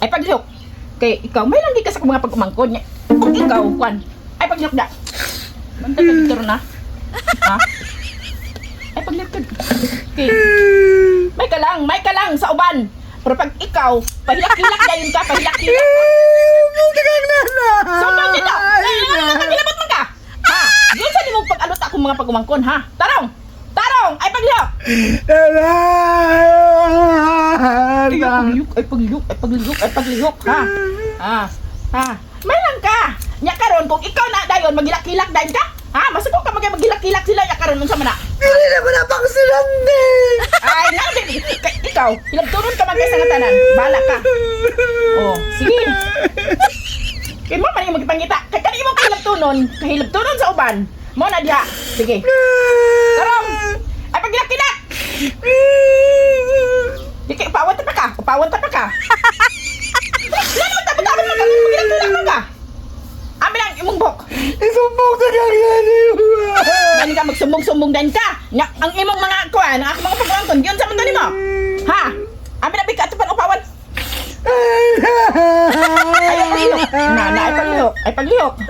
ay paglihok. Kay ikaw may lang di ka sa mga pagumangkon niya. Kung ikaw kwan, ay paglihok da. Bantay ka dito na. Ha? Ay paglihok ka. Okay. May ka lang sa uban. Pero pag ikaw, pahilak-hilak dayon ka, pahilak-hilak. Sumbang dito. Pagilabot mo ka. Ha? Yun sa nimong pag-alot akong mga pagumangkon, ha? Tarong! Ay paglihok! Ay paglihok, ha? Ha? May lang ka. Nya karon kung ikaw na dayon magilak-hilak dayon ka? Ha? Masuko ka magilak-hilak sila nya karon unsa man na? Hindi naman napang silandi. Ay, nang ikaw, hilabtunon ka magkay sa tanan. Bala ka. Oh, sige. Kay mo man yung magpangita. Kay kani mo kahilabtunon sa uban. Mo na diha. Sige. Tarong. Ay pagilak-hilak. Di kay pawon ta pa ka. Lan mo tapos magilak-hilak mo ka. Ami lang imong bok. Isumbong ka ganyan. Dani ka magsumbong-sumbong din ka. Nga ang imong mga kuan, ang mga pagangkon, diyon sa man mo. Ha? Ami na bika tupan upawan. Ay paglihok. Ay paglihok.